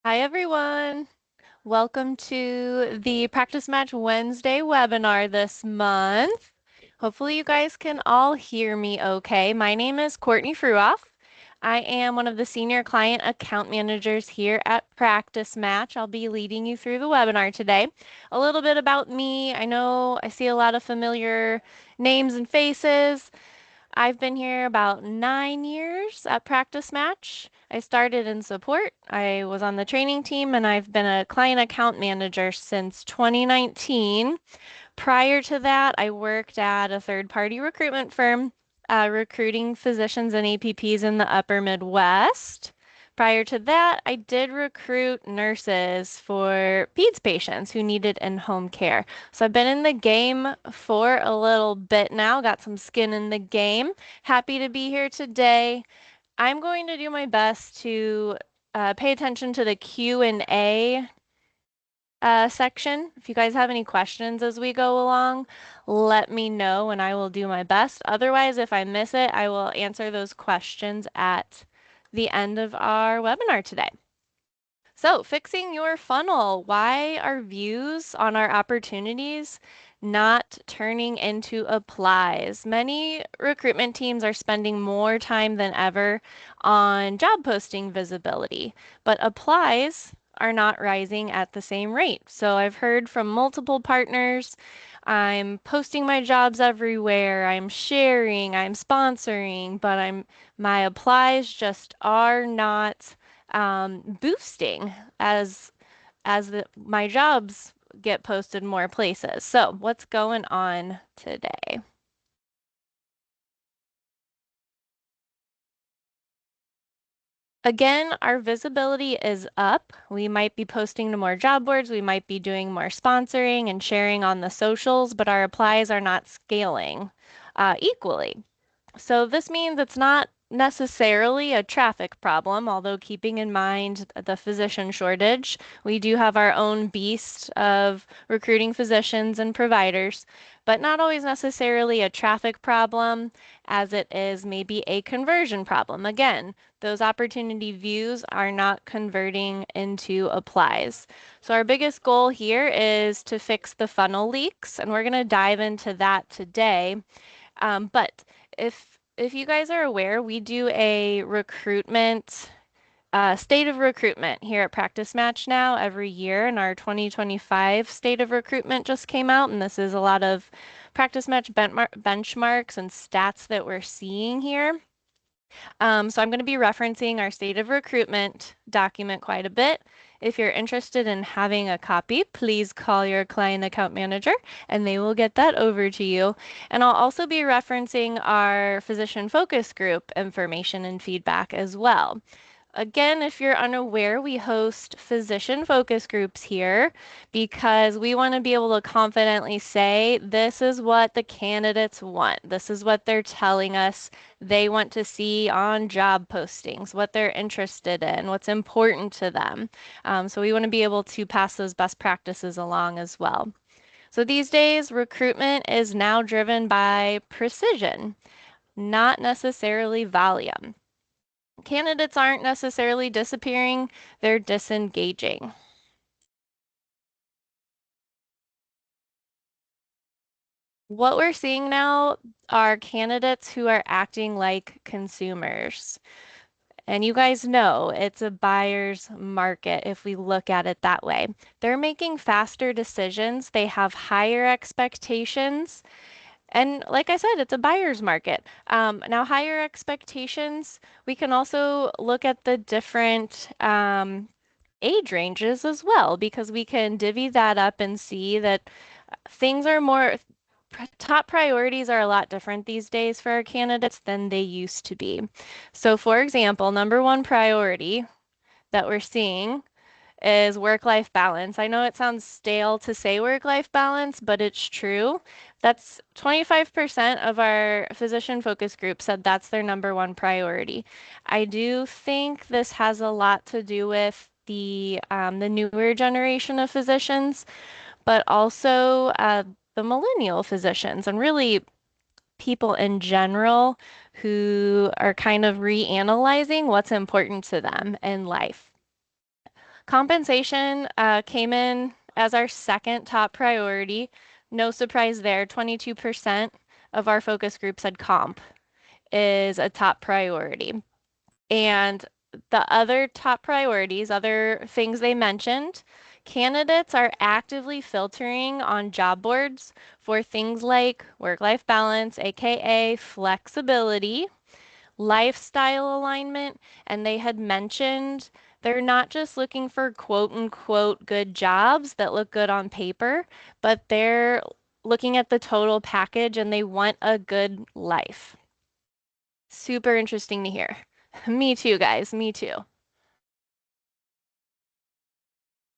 Hi, everyone. Welcome to the Practice Match Wednesday webinar this month. Hopefully you guys can all hear me okay. My name is Courtney Fruoff. I am one of the senior client account managers here at Practice Match. I'll be leading you through the webinar today. A little bit about me. I know I see a lot of familiar names and faces. I've been here about 9 years at Practice Match. I started in support. I was on the training team and I've been a client account manager since 2019. Prior to that, I worked at a third-party recruitment firm, recruiting physicians and APPs in the upper Midwest. Prior to that, I did recruit nurses for peds patients who needed in-home care. So I've been in the game for a little bit now, got some skin in the game. Happy to be here today. I'm going to do my best to pay attention to the Q&A section. If you guys have any questions as we go along, let me know and I will do my best. Otherwise, if I miss it, I will answer those questions at the end of our webinar today. So, fixing your funnel. Why are views on our opportunities not turning into applies? Many recruitment teams are spending more time than ever on job posting visibility, but applies are not rising at the same rate. So, I've heard from multiple partners, I'm posting my jobs everywhere, I'm sharing, I'm sponsoring, but my applies just are not boosting as my jobs get posted more places. So what's going on today? Again, our visibility is up. We might be posting to more job boards, we might be doing more sponsoring and sharing on the socials, but our applies are not scaling equally. So this means it's not necessarily a traffic problem, although keeping in mind the physician shortage, we do have our own beast of recruiting physicians and providers, but not always necessarily a traffic problem as it is maybe a conversion problem. Again, those opportunity views are not converting into applies. So our biggest goal here is to fix the funnel leaks, and we're going to dive into that today. But if you guys are aware, we do a recruitment state of recruitment here at Practice Match now every year, and our 2025 state of recruitment just came out, and this is a lot of Practice Match benchmarks and stats that we're seeing here. So I'm going to be referencing our state of recruitment document quite a bit. If you're interested in having a copy, please call your client account manager and they will get that over to you. And I'll also be referencing our physician focus group information and feedback as well. Again, if you're unaware, we host physician focus groups here because we want to be able to confidently say, this is what the candidates want. This is what they're telling us they want to see on job postings, what they're interested in, what's important to them. So we want to be able to pass those best practices along as well. So these days, recruitment is now driven by precision, not necessarily volume. Candidates aren't necessarily disappearing, they're disengaging. What we're seeing now are candidates who are acting like consumers. And you guys know it's a buyer's market if we look at it that way. They're making faster decisions, they have higher expectations. And like I said, it's a buyer's market. Now, higher expectations, we can also look at the different age ranges as well, because we can divvy that up and see that things are more, top priorities are a lot different these days for our candidates than they used to be. So, for example, number one priority that we're seeing is work-life balance. I know it sounds stale to say work-life balance, but it's true. That's 25% of our physician focus group said that's their number one priority. I do think this has a lot to do with the newer generation of physicians, but also the millennial physicians and really people in general who are kind of reanalyzing what's important to them in life. Compensation came in as our second top priority. No surprise there. 22% of our focus group said comp is a top priority. And the other top priorities, other things they mentioned, candidates are actively filtering on job boards for things like work-life balance, aka flexibility, lifestyle alignment, and they had mentioned they're not just looking for quote unquote good jobs that look good on paper, but they're looking at the total package and they want a good life. Super interesting to hear. Me too, guys. Me too.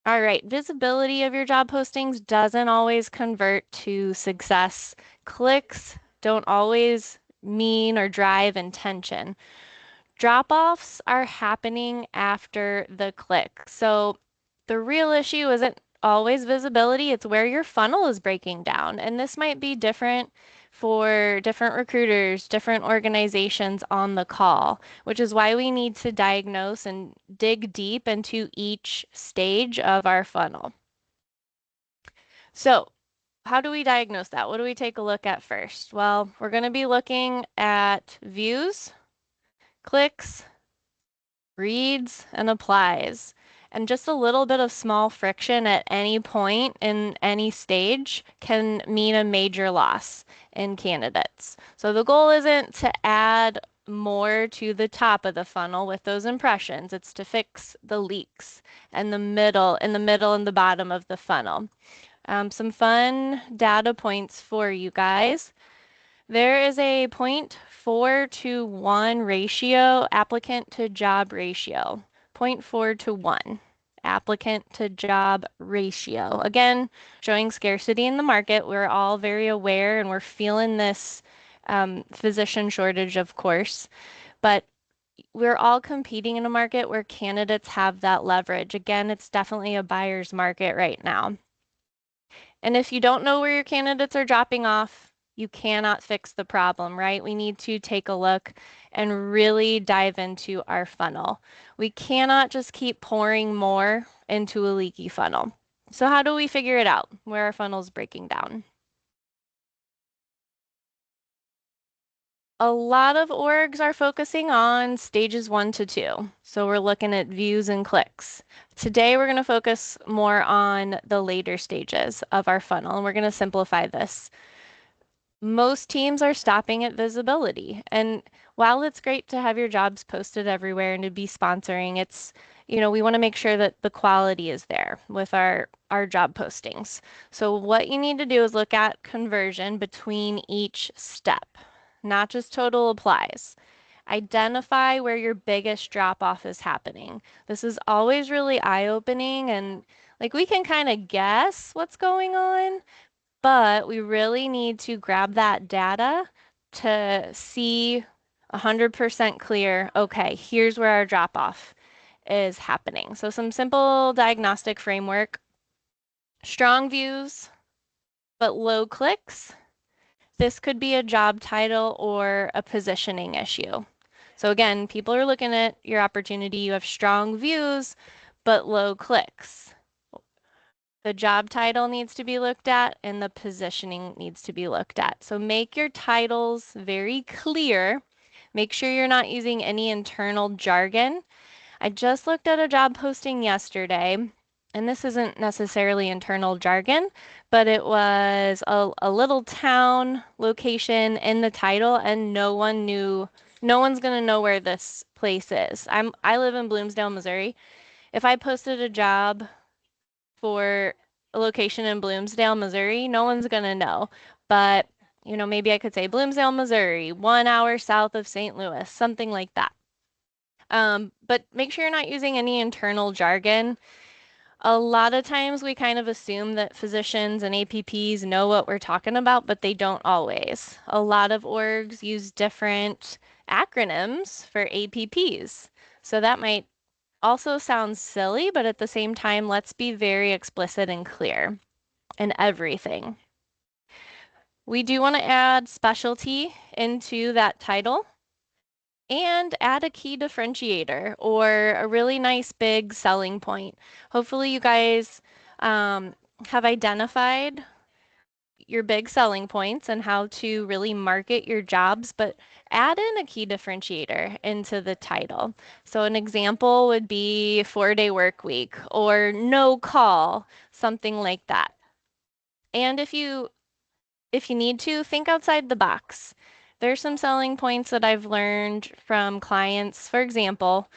All right, visibility of your job postings doesn't always convert to success. Clicks don't always mean or drive intention. Drop-offs are happening after the click. So the real issue isn't always visibility, it's where your funnel is breaking down. And this might be different for different recruiters, different organizations on the call, which is why we need to diagnose and dig deep into each stage of our funnel. So, how do we diagnose that? What do we take a look at first? Well, we're going to be looking at views, clicks, reads and applies. And just a little bit of small friction at any point in any stage can mean a major loss in candidates. So the goal isn't to add more to the top of the funnel with those impressions. It's to fix the leaks and in the middle and the bottom of the funnel. Some fun data points for you guys. There is a 0.4 to 1 ratio, applicant to job ratio. 0.4 to 1, applicant to job ratio. Again, showing scarcity in the market. We're all very aware and we're feeling this physician shortage, of course, but we're all competing in a market where candidates have that leverage. Again, it's definitely a buyer's market right now. And if you don't know where your candidates are dropping off, you cannot fix the problem, right? We need to take a look and really dive into our funnel. We cannot just keep pouring more into a leaky funnel. So how do we figure it out where our funnel's breaking down? A lot of orgs are focusing on stages 1 to 2. So we're looking at views and clicks. Today we're going to focus more on the later stages of our funnel, and we're going to simplify this. Most teams are stopping at visibility. And while it's great to have your jobs posted everywhere and to be sponsoring, we want to make sure that the quality is there with our job postings. So what you need to do is look at conversion between each step, not just total applies. Identify where your biggest drop off is happening. This is always really eye-opening and like we can kind of guess what's going on, but we really need to grab that data to see 100% clear, okay, here's where our drop off is happening. So some simple diagnostic framework, strong views, but low clicks. This could be a job title or a positioning issue. So again, people are looking at your opportunity. You have strong views, but low clicks. The job title needs to be looked at and the positioning needs to be looked at. So make your titles very clear. Make sure you're not using any internal jargon. I just looked at a job posting yesterday, and this isn't necessarily internal jargon, but it was a little town location in the title, and no one's gonna know where this place is. I live in Bloomsdale, Missouri. If I posted a job for a location in Bloomsdale, Missouri, no one's gonna know. But, maybe I could say Bloomsdale, Missouri, 1 hour south of St. Louis, something like that. But make sure you're not using any internal jargon. A lot of times we kind of assume that physicians and APPs know what we're talking about, but they don't always. A lot of orgs use different acronyms for APPs. So that might also sounds silly, but at the same time, let's be very explicit and clear in everything. We do want to add specialty into that title. and add a key differentiator or a really nice big selling point. Hopefully, you guys have identified your big selling points and how to really market your jobs, but add in a key differentiator into the title. So an example would be 4-day work week or no call, something like that. And if you need to, think outside the box. There's some selling points that I've learned from clients. For example,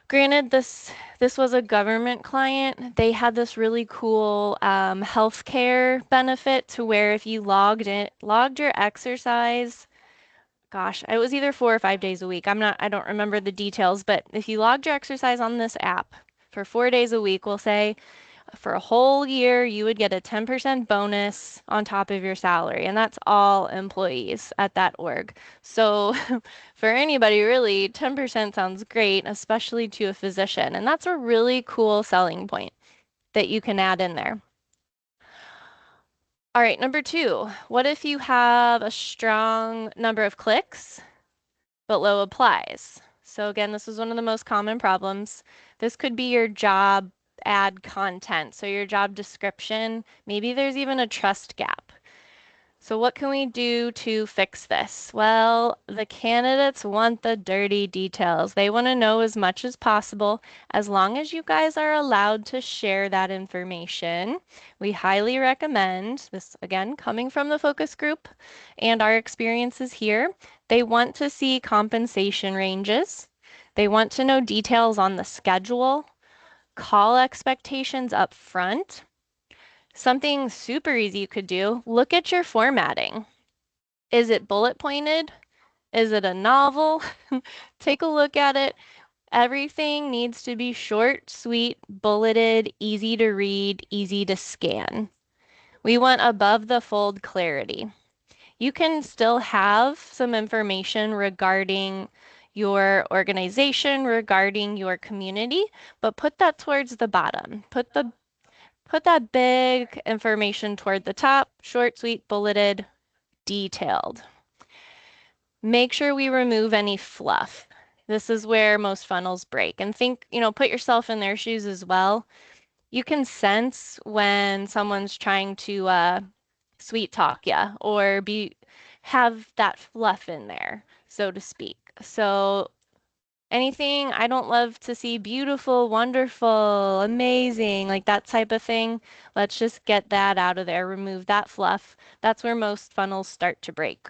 granted, this was a government client. They had this really cool healthcare benefit to where if you logged your exercise, gosh, it was either 4 or 5 days a week. I don't remember the details, but if you logged your exercise on this app for 4 days a week, we'll say for a whole year, you would get a 10% bonus on top of your salary, and that's all employees at that org. So for anybody, really, 10% sounds great, especially to a physician, and that's a really cool selling point that you can add in there. All right, number 2, what if you have a strong number of clicks but low applies? So again, this is one of the most common problems. This could be your job ad content, so your job description. Maybe there's even a trust gap. So what can we do to fix this? Well, the candidates want the dirty details. They want to know as much as possible. As long as you guys are allowed to share that information, we highly recommend this, again, coming from the focus group and our experiences here. They want to see compensation ranges. They want to know details on the schedule, call expectations up front. Something super easy you could do, look at your formatting. Is it bullet pointed? Is it a novel? Take a look at it. Everything needs to be short, sweet, bulleted, easy to read, easy to scan. We want above the fold clarity. You can still have some information regarding your organization, regarding your community, but put that towards the bottom. Put that big information toward the top, short, sweet, bulleted, detailed. Make sure we remove any fluff. This is where most funnels break. And think, put yourself in their shoes as well. You can sense when someone's trying to sweet talk you or have that fluff in there, so to speak. So anything, I don't love to see beautiful, wonderful, amazing, like that type of thing. Let's just get that out of there, remove that fluff. That's where most funnels start to break.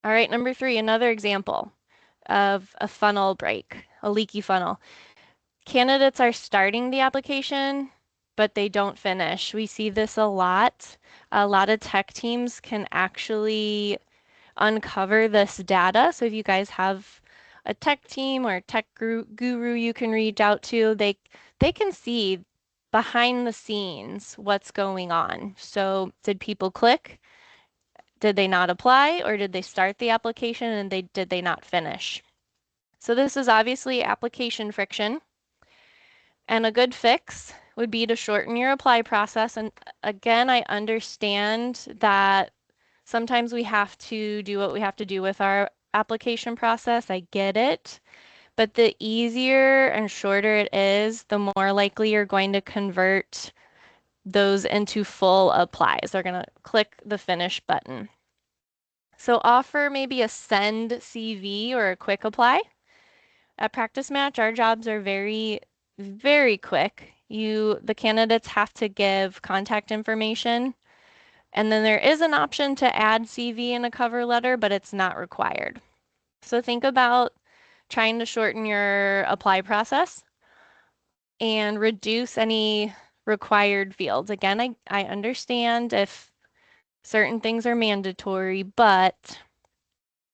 All right, number 3, another example of a funnel break, a leaky funnel. Candidates are starting the application, but they don't finish. We see this a lot. A lot of tech teams can actually uncover this data. So if you guys have a tech team or a tech guru you can reach out to, they can see behind the scenes what's going on. So did people click? Did they not apply, or did they start the application and did they not finish? So this is obviously application friction. And a good fix would be to shorten your apply process. And again, I understand that sometimes we have to do what we have to do with our application process. I get it. But the easier and shorter it is, the more likely you're going to convert those into full applies. They're going to click the finish button. So offer maybe a send CV or a quick apply. At Practice Match, our jobs are very, very quick. The candidates have to give contact information, and then there is an option to add CV in a cover letter, but it's not required. So think about trying to shorten your apply process and reduce any required fields. Again, I understand if certain things are mandatory, but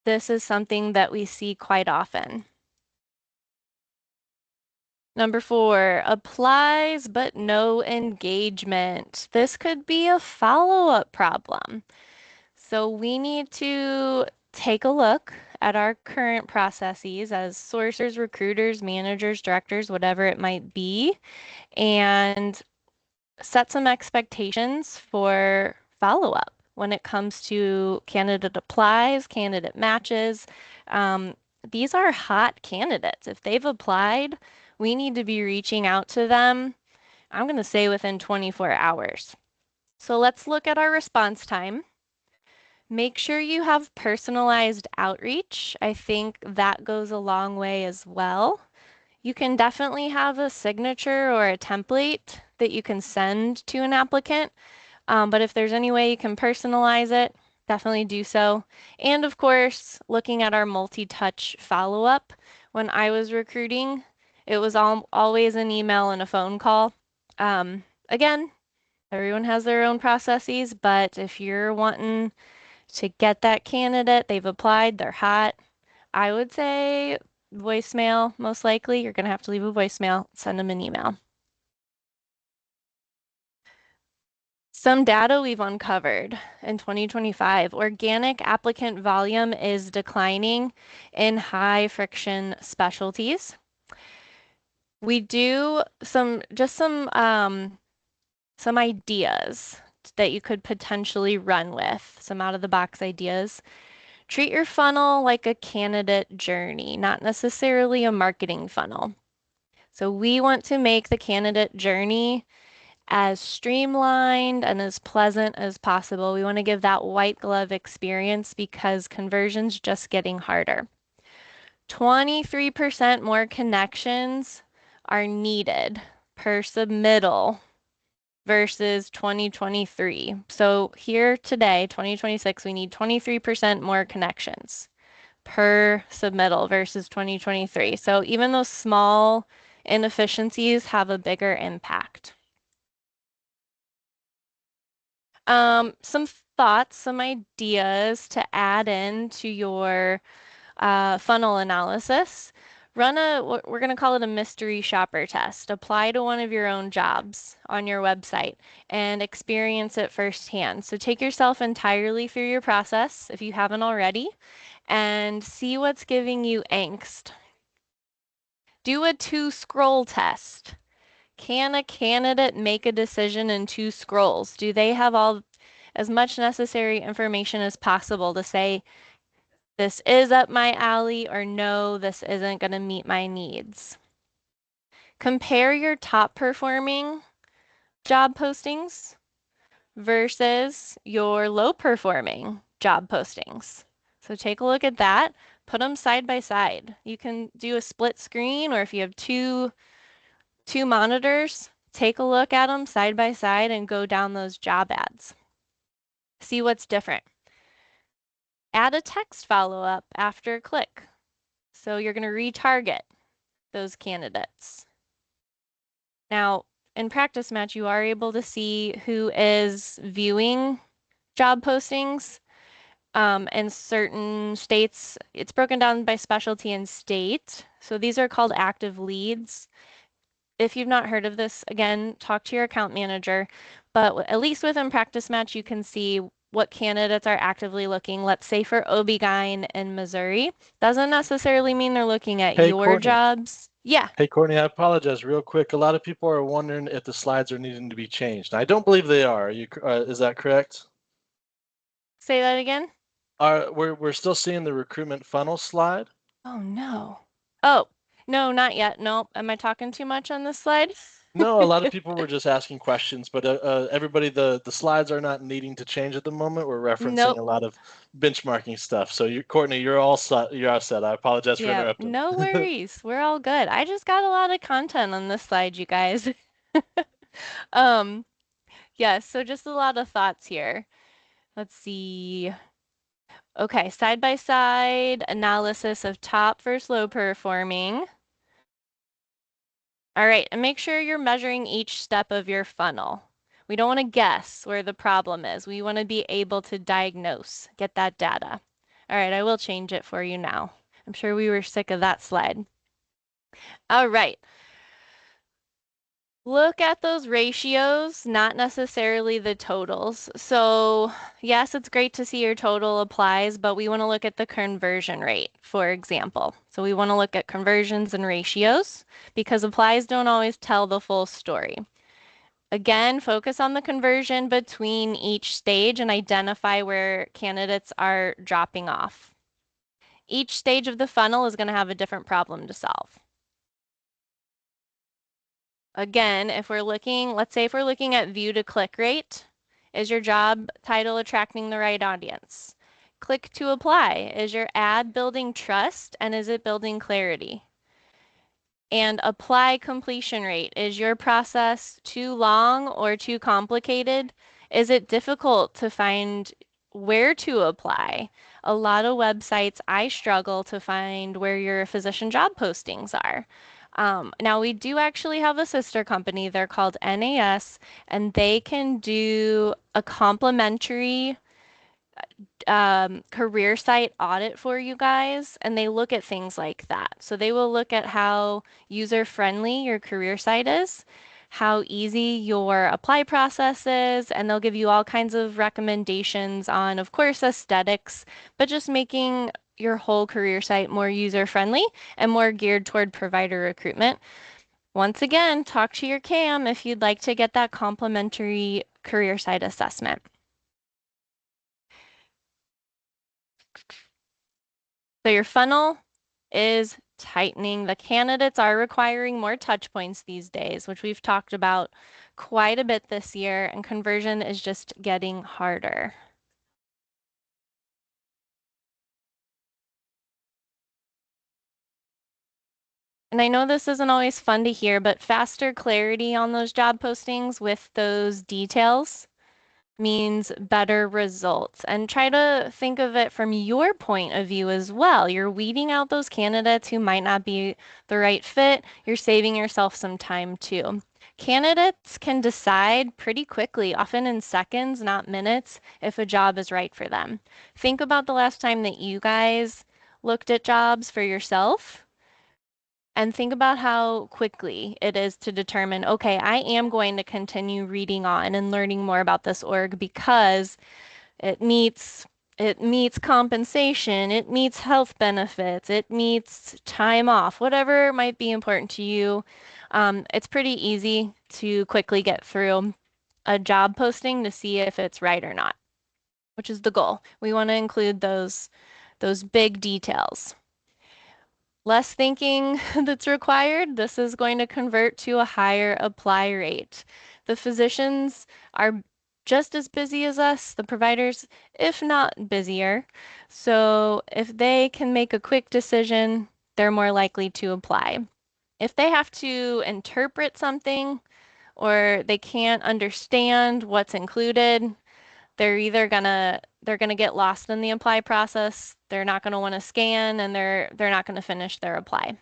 this is something that we see quite often. Number 4, applies but no engagement. This could be a follow-up problem. So we need to take a look at our current processes as sourcers, recruiters, managers, directors, whatever it might be, and set some expectations for follow-up. when it comes to candidate applies, candidate matches. Um, these are hot candidates. If they've applied, we need to be reaching out to them, I'm going to say within 24 hours. So let's look at our response time. Make sure you have personalized outreach. I think that goes a long way as well. You can definitely have a signature or a template that you can send to an applicant, but if there's any way you can personalize it, definitely do so. And of course, looking at our multi-touch follow-up. When I was recruiting, it was always an email and a phone call. Again, everyone has their own processes, but if you're wanting to get that candidate, they've applied, they're hot, I would say voicemail, most likely. You're going to have to leave a voicemail, send them an email. Some data we've uncovered in 2025, organic applicant volume is declining in high friction specialties. We do some ideas that you could potentially run with, some out of the box ideas. Treat your funnel like a candidate journey, not necessarily a marketing funnel. So we want to make the candidate journey as streamlined and as pleasant as possible. We want to give that white glove experience because conversion's just getting harder. 23% more connections are needed per submittal versus 2023. So here today, 2026, we need 23% more connections per submittal versus 2023. So even those small inefficiencies have a bigger impact. Some thoughts, some ideas to add in to your funnel analysis. We're going to call it a mystery shopper test. Apply to one of your own jobs on your website and experience it firsthand. So take yourself entirely through your process if you haven't already and see what's giving you angst. Do a 2-scroll test. Can a candidate make a decision in 2 scrolls? Do they have as much necessary information as possible to say, this is up my alley, or no, this isn't going to meet my needs? Compare your top performing job postings versus your low performing job postings. So take a look at that, put them side by side. You can do a split screen, or if you have two monitors, take a look at them side by side and go down those job ads. See what's different. Add a text follow-up after a click. So you're going to retarget those candidates. Now, in Practice Match, you are able to see who is viewing job postings. In certain states, it's broken down by specialty and state. So these are called active leads. If you've not heard of this, again, talk to your account manager. But at least within Practice Match, you can see what candidates are actively looking. Let's say for OB-GYN in Missouri. Doesn't necessarily mean they're looking at Hey, your Courtney. jobs. Yeah, Hey, Courtney, I apologize real quick. A lot of people are wondering if the slides are needing to be changed. I don't believe they are. Is that correct? say that again. We're still seeing the recruitment funnel slide? Oh, no. Oh, no, not yet. Nope. Am I talking too much on this slide? No, a lot of people were just asking questions, but everybody, the slides are not needing to change at the moment. We're referencing Nope. a lot of benchmarking stuff. So, Courtney, you're all set. You're all set. I apologize for Yeah, interrupting. no worries. We're all good. I just got a lot of content on this slide, you guys. Um, yes, so just a lot of thoughts here. Let's see. Okay, side by side analysis of top versus low performing. All right, and make sure you're measuring each step of your funnel. We don't want to guess where the problem is. We want to be able to diagnose, get that data. All right, I will change it for you now. I'm sure we were sick of that slide. All right. Look at those ratios, not necessarily the totals. So yes, it's great to see your total applies, but we want to look at the conversion rate, for example. So we want to look at conversions and ratios because applies don't always tell the full story. Again, focus on the conversion between each stage and identify where candidates are dropping off. Each stage of the funnel is going to have a different problem to solve. Again, if we're looking, let's say if we're looking at view to click rate, is your job title attracting the right audience? Click to apply. Is your ad building trust and is it building clarity? And apply completion rate. Is your process too long or too complicated? Is it difficult to find where to apply? A lot of websites, I struggle to find where your physician job postings are. Now, we do actually have a sister company. They're called NAS, and they can do a complimentary career site audit for you guys, and they look at things like that. So they will look at how user-friendly your career site is, how easy your apply process is, and they'll give you all kinds of recommendations on, of course, aesthetics, but just making your whole career site more user-friendly and more geared toward provider recruitment. Once again, talk to your CAM if you'd like to get that complimentary career site assessment. So your funnel is tightening. The candidates are requiring more touch points these days, which we've talked about quite a bit this year, and conversion is just getting harder. And I know this isn't always fun to hear, but faster clarity on those job postings with those details means better results. And try to think of it from your point of view as well. You're weeding out those candidates who might not be the right fit. You're saving yourself some time too. Candidates can decide pretty quickly, often in seconds, not minutes, if a job is right for them. Think about the last time that you guys looked at jobs for yourself and think about how quickly it is to determine, okay, I am going to continue reading on and learning more about this org because it meets it meets compensation, it meets health benefits, it meets time off, whatever might be important to you. It's pretty easy to quickly get through a job posting to see if it's right or not, which is the goal. We want to include those big details. Less thinking that's required. This is going to convert to a higher apply rate. The physicians are just as busy as us, the providers, if not busier. So if they can make a quick decision, they're more likely to apply. If they have to interpret something or they can't understand what's included, they're gonna get lost in the apply process. They're not gonna want to scan and they're not gonna finish their apply.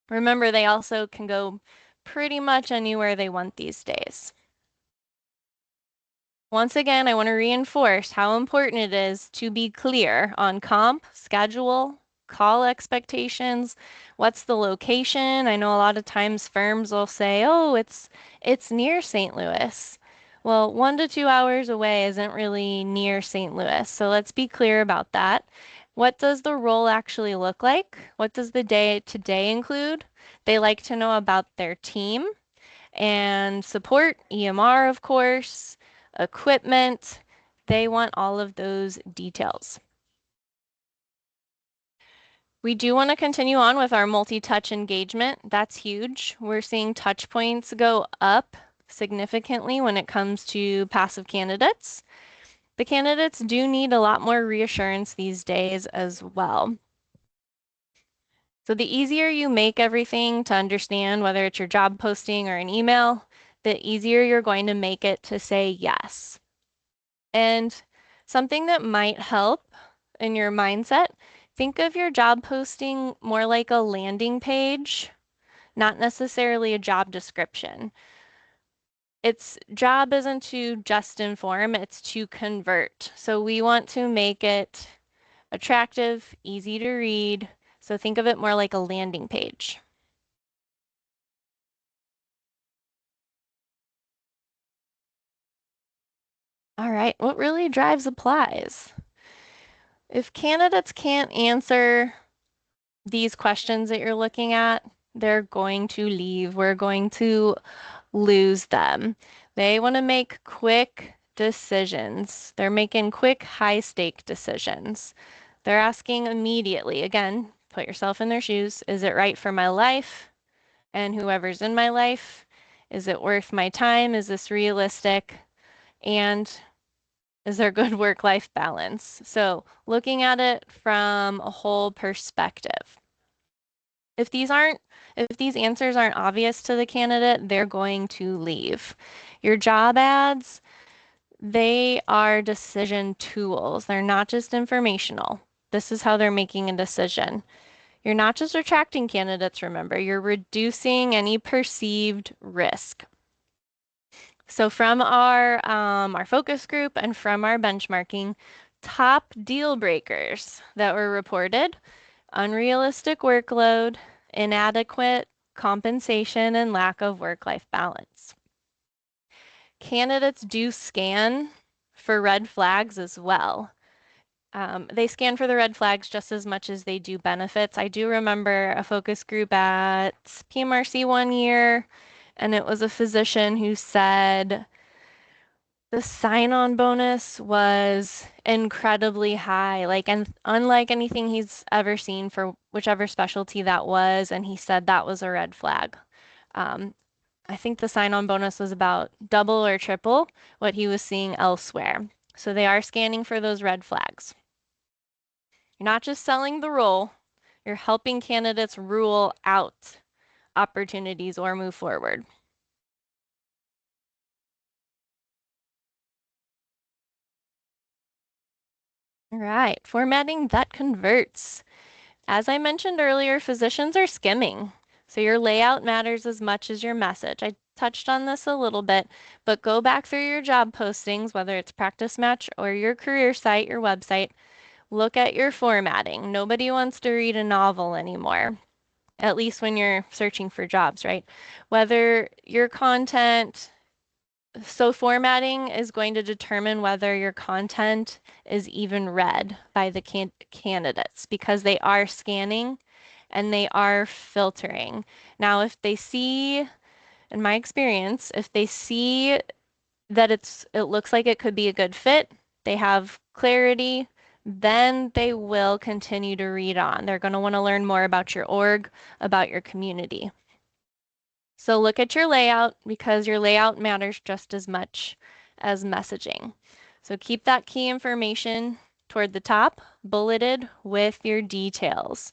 Remember, they also can go pretty much anywhere they want these days. Once again, I want to reinforce how important it is to be clear on comp, schedule, call expectations, what's the location. I know a lot of times firms will say, "Oh, it's near St. Louis." Well, 1 to 2 hours away isn't really near St. Louis, so let's be clear about that. What does the role actually look like? What does the day-to-day include? They like to know about their team and support, EMR, of course, equipment. They want all of those details. We do want to continue on with our multi-touch engagement. That's huge. We're seeing touch points go up significantly when it comes to passive candidates. The candidates do need a lot more reassurance these days as well. So the easier you make everything to understand, whether it's your job posting or an email, the easier you're going to make it to say yes. And something that might help in your mindset, think of your job posting more like a landing page, not necessarily a job description. Its job isn't to just inform, it's to convert. So we want to make it attractive, easy to read. So think of it more like a landing page. All right, what really drives applies? If candidates can't answer these questions that you're looking at, they're going to leave. We're going to lose them. They want to make quick decisions. They're making quick, high-stake decisions. They're asking immediately, again, put yourself in their shoes. Is it right for my life and whoever's in my life? Is it worth my time? Is this realistic? And is there good work-life balance? So looking at it from a whole perspective. If these aren't, if these answers aren't obvious to the candidate, they're going to leave. Your job ads, they are decision tools. They're not just informational. This is how they're making a decision. You're not just attracting candidates, remember, you're reducing any perceived risk. So from our focus group and from our benchmarking, top deal breakers that were reported: unrealistic workload, inadequate compensation, and lack of work-life balance. Candidates do scan for red flags as well. They scan for the red flags just as much as they do benefits. I do remember a focus group at PMRC one year, and it was a physician who said the sign-on bonus was incredibly high, like, and unlike anything he's ever seen for whichever specialty that was, and he said that was a red flag. Um, I think the sign-on bonus was about double or triple what he was seeing elsewhere. So they are scanning for those red flags. You're not just selling the role, you're helping candidates rule out opportunities or move forward. All right, formatting that converts. As I mentioned earlier, physicians are skimming, so your layout matters as much as your message. I touched on this a little bit, but go back through your job postings, whether it's Practice Match or your career site, your website, look at your formatting. Nobody wants to read a novel anymore, at least when you're searching for jobs, right? Whether your content, so formatting is going to determine whether your content is even read by the candidates because they are scanning and they are filtering. Now, if they see, in my experience, if they see that it looks like it could be a good fit, they have clarity, then they will continue to read on. They're going to want to learn more about your org, about your community. So look at your layout because your layout matters just as much as messaging. So keep that key information toward the top, bulleted with your details.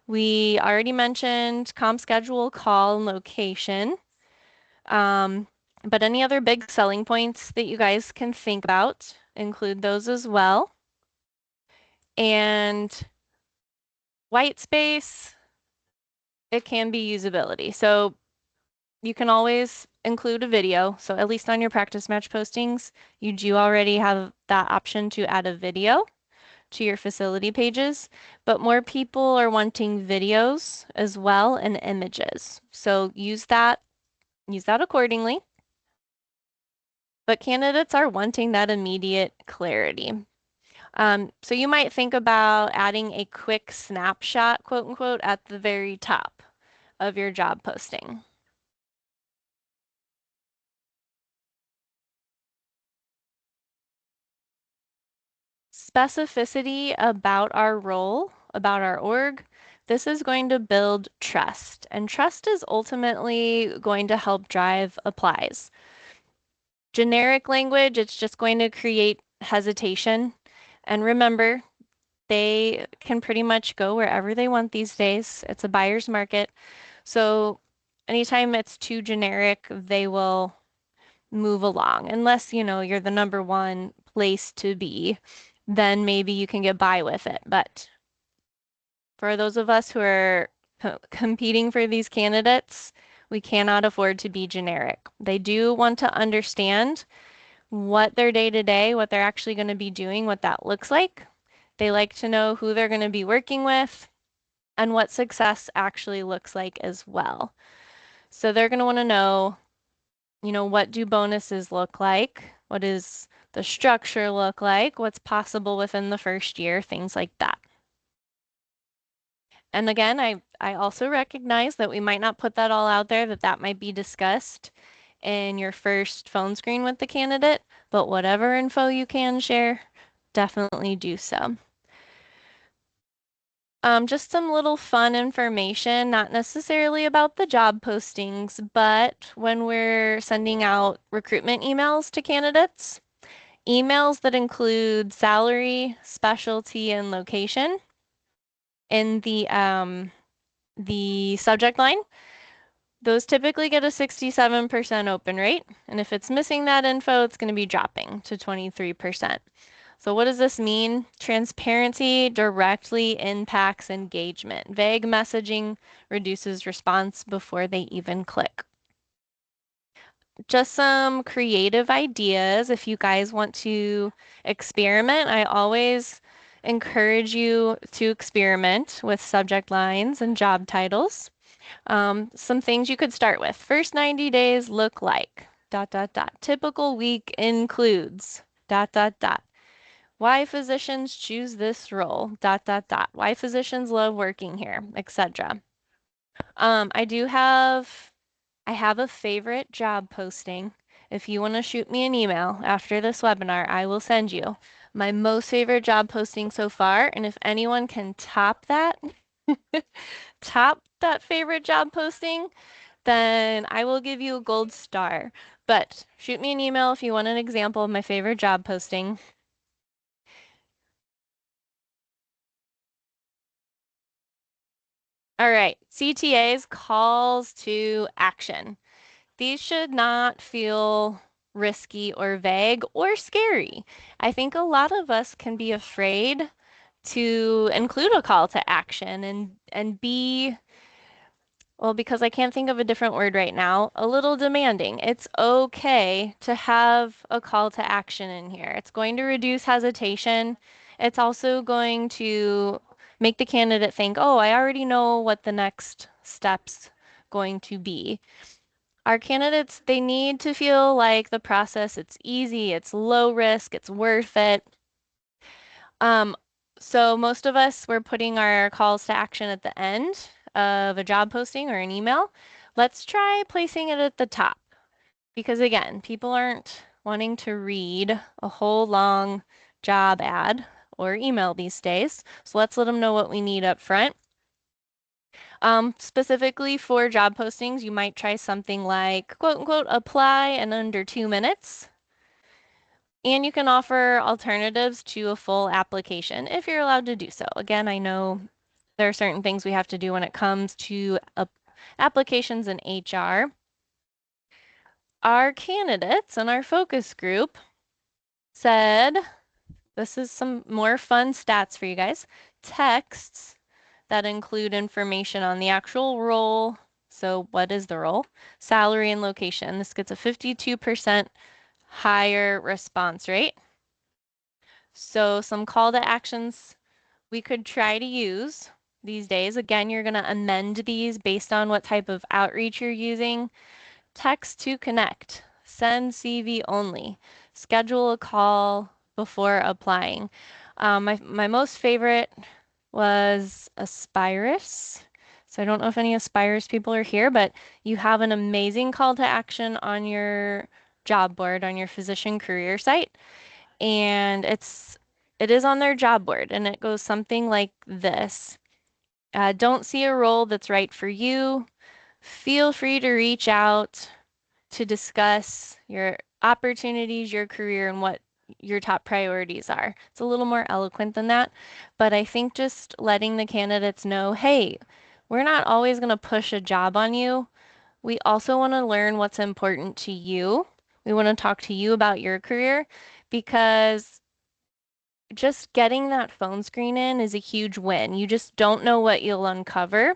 We already mentioned comp schedule, call, and location. But any other big selling points that you guys can think about, include those as well. And white space, it can be usability. So you can always include a video. So at least on your practice match postings, you do already have that option to add a video to your facility pages, but more people are wanting videos as well and images. So use that accordingly. But candidates are wanting that immediate clarity. So you might think about adding a quick snapshot, quote unquote, at the very top of your job posting. Specificity about our role, about our org, this is going to build trust, and trust is ultimately going to help drive applies. Generic language, it's just going to create hesitation. And remember, they can pretty much go wherever they want these days. It's a buyer's market. So anytime it's too generic, they will move along. Unless, you're the number one place to be, then maybe you can get by with it. But for those of us who are competing for these candidates, we cannot afford to be generic. They do want to understand what their day-to-day, what they're actually going to be doing, what that looks like. They like to know who they're going to be working with and what success actually looks like as well. So they're going to want to know, what do bonuses look like? What does the structure look like? What's possible within the first year? Things like that. And again, I also recognize that we might not put that all out there, that might be discussed in your first phone screen with the candidate, but whatever info you can share, definitely do so. Just some little fun information, not necessarily about the job postings, but when we're sending out recruitment emails to candidates, emails that include salary, specialty, and location in the subject line, those typically get a 67% open rate. And if it's missing that info, it's going to be dropping to 23%. So what does this mean? Transparency directly impacts engagement. Vague messaging reduces response before they even click. Just some creative ideas if you guys want to experiment. I always encourage you to experiment with subject lines and job titles. Some things you could start with. First 90 days look like, dot, dot, dot. Typical week includes, dot, dot, dot. Why physicians choose this role, dot, dot, dot. Why physicians love working here, etc. I do I have a favorite job posting. If you want to shoot me an email after this webinar, I will send you my most favorite job posting so far. And if anyone can top that, top that favorite job posting, then I will give you a gold star. But shoot me an email if you want an example of my favorite job posting. All right, CTA's calls to action. These should not feel risky or vague or scary. I think a lot of us can be afraid to include a call to action and be, well, because I can't think of a different word right now, a little demanding. It's okay to have a call to action in here. It's going to reduce hesitation. It's also going to make the candidate think, oh, I already know what the next step's going to be. Our candidates, they need to feel like the process, it's easy, it's low risk, it's worth it. Um, so most of us, we're putting our calls to action at the end of a job posting or an email. Let's try placing it at the top because again, people aren't wanting to read a whole long job ad or email these days. So let's let them know what we need up front. Specifically for job postings, you might try something like quote unquote apply in under 2 minutes. And you can offer alternatives to a full application if you're allowed to do so. Again, I know there are certain things we have to do when it comes to applications in HR. Our candidates and our focus group said, this is some more fun stats for you guys. Texts that include information on the actual role. So what is the role? Salary and location. This gets a 52% higher response rate. So some call to actions we could try to use these days. Again, you're going to amend these based on what type of outreach you're using. Text to connect, send CV only, schedule a call before applying. My most favorite was Aspirus. So I don't know if any Aspirus people are here, but you have an amazing call to action on your job board, on your physician career site. And it is on their job board, and it goes something like this. Don't see a role that's right for you. Feel free to reach out to discuss your opportunities, your career, and what your top priorities are. It's a little more eloquent than that, but I think just letting the candidates know, hey, we're not always going to push a job on you. We also want to learn what's important to you. We want to talk to you about your career because just getting that phone screen in is a huge win. You just don't know what you'll uncover.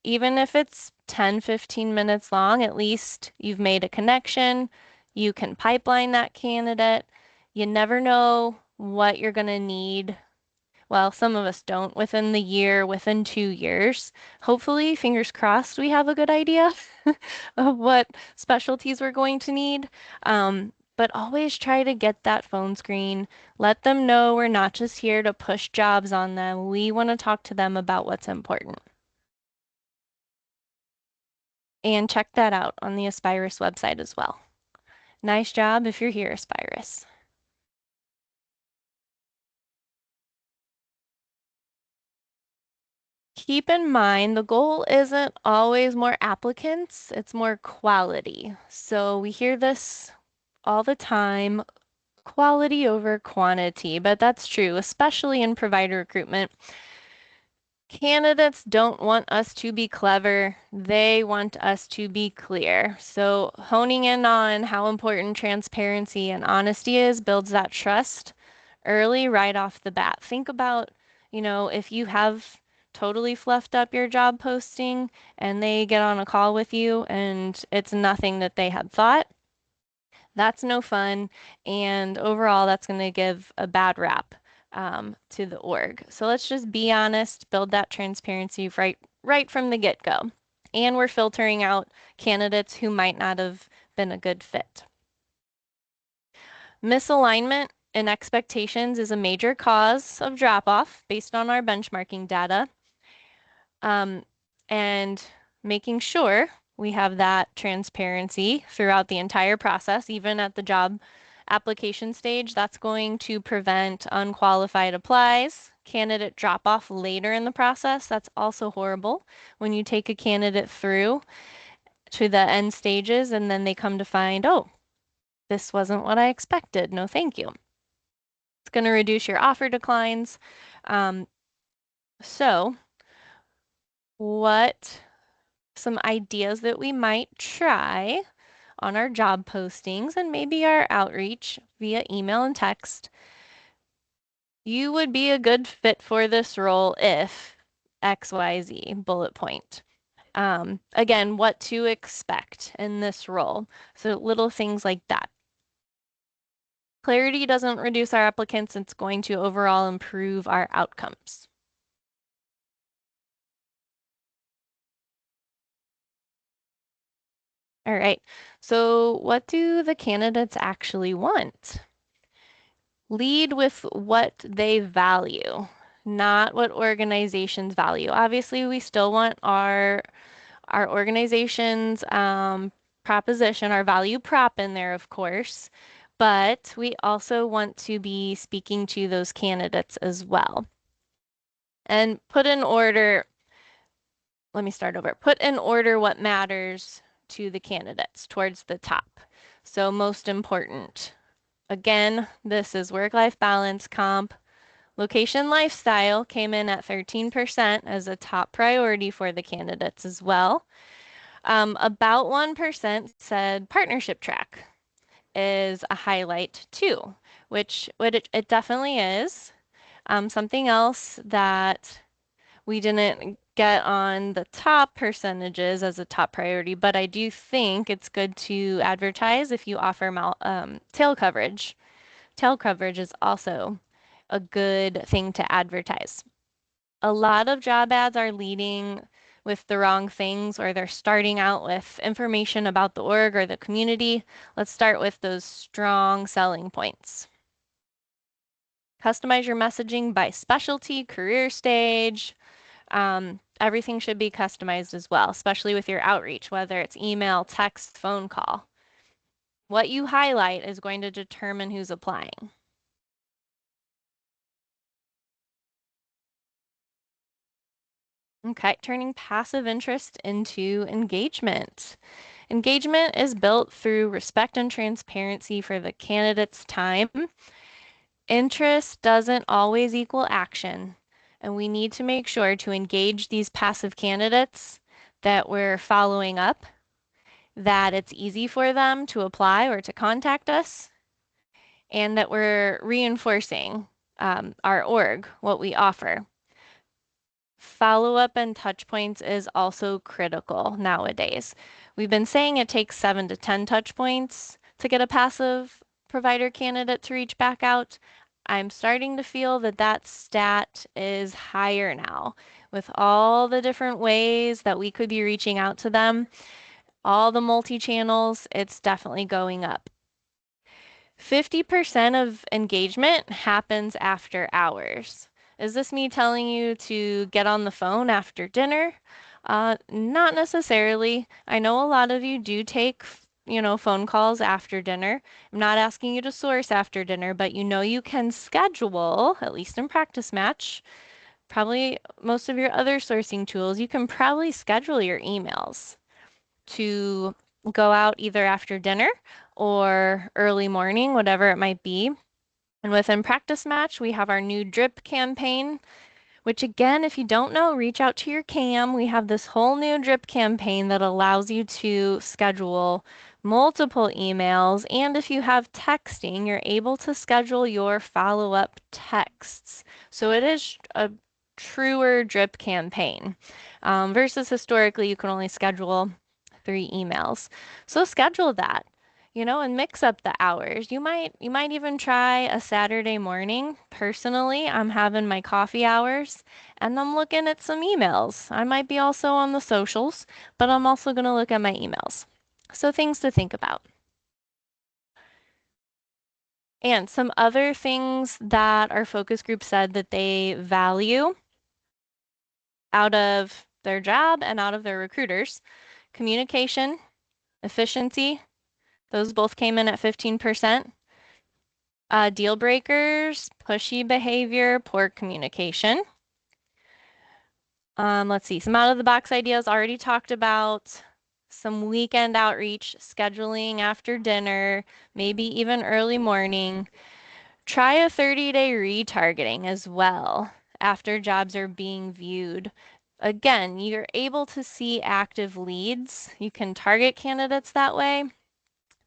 Even if it's 10, 15 minutes long, at least you've made a connection. You can pipeline that candidate. You never know what you're going to need. Well, some of us don't within the year, within 2 years. Hopefully, fingers crossed, we have a good idea of what specialties we're going to need. But always try to get that phone screen. Let them know we're not just here to push jobs on them. We want to talk to them about what's important. And check that out on the Aspirus website as well. Nice job if you're here, Aspirus. Keep in mind, the goal isn't always more applicants, it's more quality. So we hear this all the time, quality over quantity, but that's true, especially in provider recruitment. Candidates don't want us to be clever, they want us to be clear. So honing in on how important transparency and honesty is builds that trust early right off the bat. Think about, if you have totally fluffed up your job posting and they get on a call with you and it's nothing that they had thought, that's no fun. And overall, that's going to give a bad rap to the org. So let's just be honest, build that transparency right from the get-go. And we're filtering out candidates who might not have been a good fit. Misalignment in expectations is a major cause of drop-off based on our benchmarking data. And making sure we have that transparency throughout the entire process, even at the job application stage, that's going to prevent unqualified applies, candidate drop-off later in the process. That's also horrible when you take a candidate through to the end stages and then they come to find, oh, this wasn't what I expected. No, thank you. It's going to reduce your offer declines. So what some ideas that we might try on our job postings and maybe our outreach via email and text? You would be a good fit for this role if XYZ bullet point. Again, what to expect in this role. So little things like that. Clarity doesn't reduce our applicants, it's going to overall improve our outcomes. All right, so what do the candidates actually want? Lead with what they value, not what organizations value. Obviously, we still want our organization's proposition, our value prop in there, of course, but we also want to be speaking to those candidates as well. And put in order, let me start over. Put in order what matters to the candidates towards the top. So most important. Again, this is work-life balance, comp, location, lifestyle came in at 13% as a top priority for the candidates as well. About 1% said partnership track is a highlight too, which it definitely is. Something else that we didn't get on the top percentages as a top priority, but I do think it's good to advertise if you offer tail coverage. Tail coverage is also a good thing to advertise. A lot of job ads are leading with the wrong things, or they're starting out with information about the org or the community. Let's start with those strong selling points. Customize your messaging by specialty, career stage. Everything should be customized as well, especially with your outreach, whether it's email, text, phone call. What you highlight is going to determine who's applying. Okay, turning passive interest into engagement. Engagement is built through respect and transparency for the candidate's time. Interest doesn't always equal action, and we need to make sure to engage these passive candidates that we're following up, that it's easy for them to apply or to contact us, and that we're reinforcing our org, what we offer. Follow-up and touch points is also critical nowadays. We've been saying it takes 7 to 10 touch points to get a passive provider candidate to reach back out. I'm starting to feel that that stat is higher now. With all the different ways that we could be reaching out to them, all the multi-channels, it's definitely going up. 50% of engagement happens after hours. Is this me telling you to get on the phone after dinner? Not necessarily. I know a lot of you do take, phone calls after dinner. I'm not asking you to source after dinner, but you can schedule, at least in Practice Match, probably most of your other sourcing tools, you can probably schedule your emails to go out either after dinner or early morning, whatever it might be. And within Practice Match, we have our new drip campaign, which again, if you don't know, reach out to your CAM. We have this whole new drip campaign that allows you to schedule multiple emails. And if you have texting, you're able to schedule your follow-up texts. So it is a truer drip campaign versus historically, you can only schedule 3 emails. So schedule that, and mix up the hours. You might even try a Saturday morning. Personally, I'm having my coffee hours and I'm looking at some emails. I might be also on the socials, but I'm also going to look at my emails. So things to think about. And some other things that our focus group said that they value out of their job and out of their recruiters: communication, efficiency. Those both came in at 15%. Deal breakers, pushy behavior, poor communication. Let's see, some out of the box ideas already talked about. Some weekend outreach, scheduling after dinner, maybe even early morning. Try a 30-day retargeting as well after jobs are being viewed. Again, you're able to see active leads. You can target candidates that way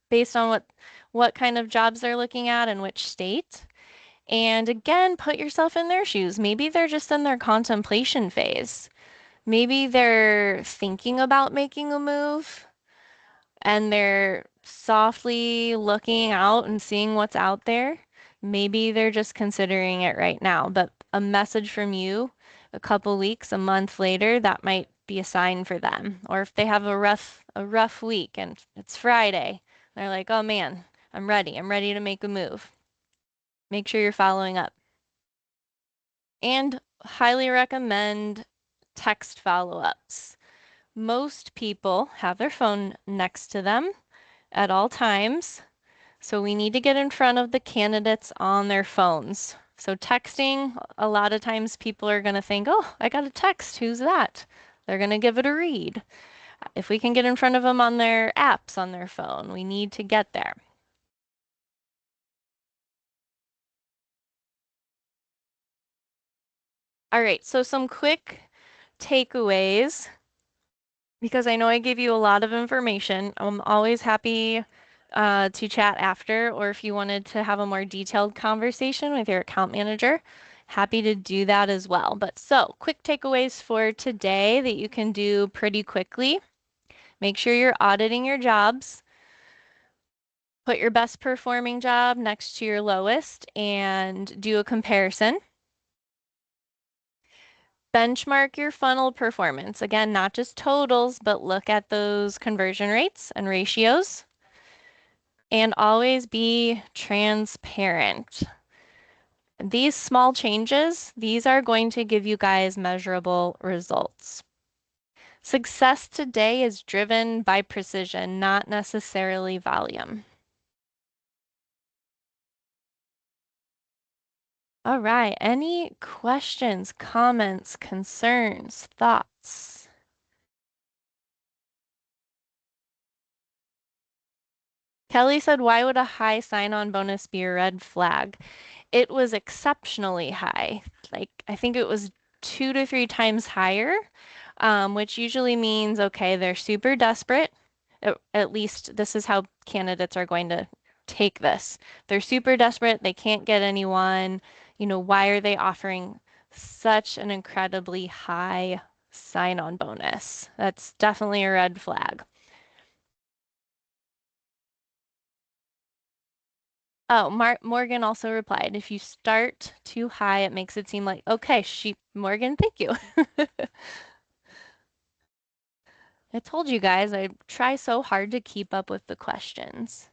based on what kind of jobs they're looking at and which state. And again, put yourself in their shoes. Maybe they're just in their contemplation phase. Maybe they're thinking about making a move and they're softly looking out and seeing what's out there. Maybe they're just considering it right now, but a message from you a couple weeks, a month later, that might be a sign for them. Or if they have a rough week and it's Friday, they're like, "Oh man, I'm ready. I'm ready to make a move." Make sure you're following up. And highly recommend text follow-ups. Most people have their phone next to them at all times, so we need to get in front of the candidates on their phones. So texting, a lot of times people are going to think, "Oh, I got a text. Who's that?" They're going to give it a read. If we can get in front of them on their apps on their phone, we need to get there. All right, so some quick takeaways, because I know I gave you a lot of information. I'm always happy to chat after, or if you wanted to have a more detailed conversation with your account manager, happy to do that as well. But so, quick takeaways for today that you can do pretty quickly. Make sure you're auditing your jobs. Put your best performing job next to your lowest and do a comparison. Benchmark your funnel performance. Again, not just totals, but look at those conversion rates and ratios. And always be transparent. These small changes, these are going to give you guys measurable results. Success today is driven by precision, not necessarily volume. All right, any questions, comments, concerns, thoughts? Kelly said, "Why would a high sign-on bonus be a red flag?" It was exceptionally high. Like, I think it was 2 to 3 times higher, which usually means, okay, they're super desperate. At least this is how candidates are going to take this. They're super desperate. They can't get anyone. Why are they offering such an incredibly high sign-on bonus? That's definitely a red flag. Oh, Morgan also replied, "If you start too high, it makes it seem like, okay, Morgan, thank you." I told you guys I try so hard to keep up with the questions.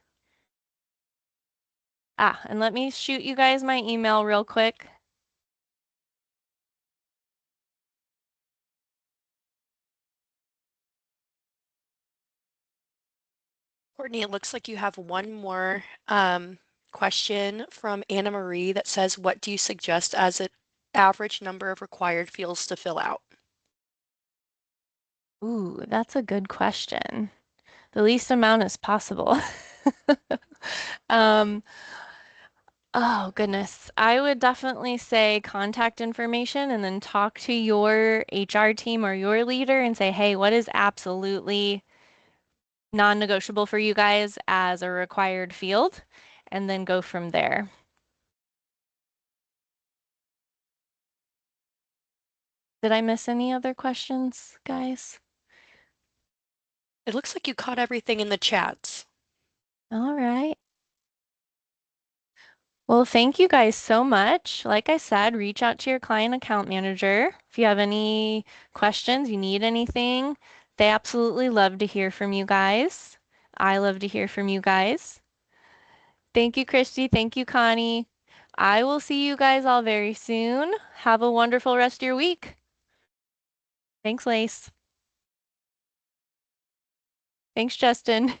And let me shoot you guys my email real quick. Courtney, it looks like you have one more question from Anna Marie that says, what do you suggest as an average number of required fields to fill out? Ooh, that's a good question. The least amount as possible. Um, oh goodness. I would definitely say contact information and then talk to your HR team or your leader and say, hey, what is absolutely non-negotiable for you guys as a required field? And then go from there. Did I miss any other questions, guys? It looks like you caught everything in the chats. All right. Well, thank you guys so much. Like I said, reach out to your client account manager. If you have any questions, you need anything, they absolutely love to hear from you guys. I love to hear from you guys. Thank you, Christy. Thank you, Connie. I will see you guys all very soon. Have a wonderful rest of your week. Thanks, Lace. Thanks, Justin.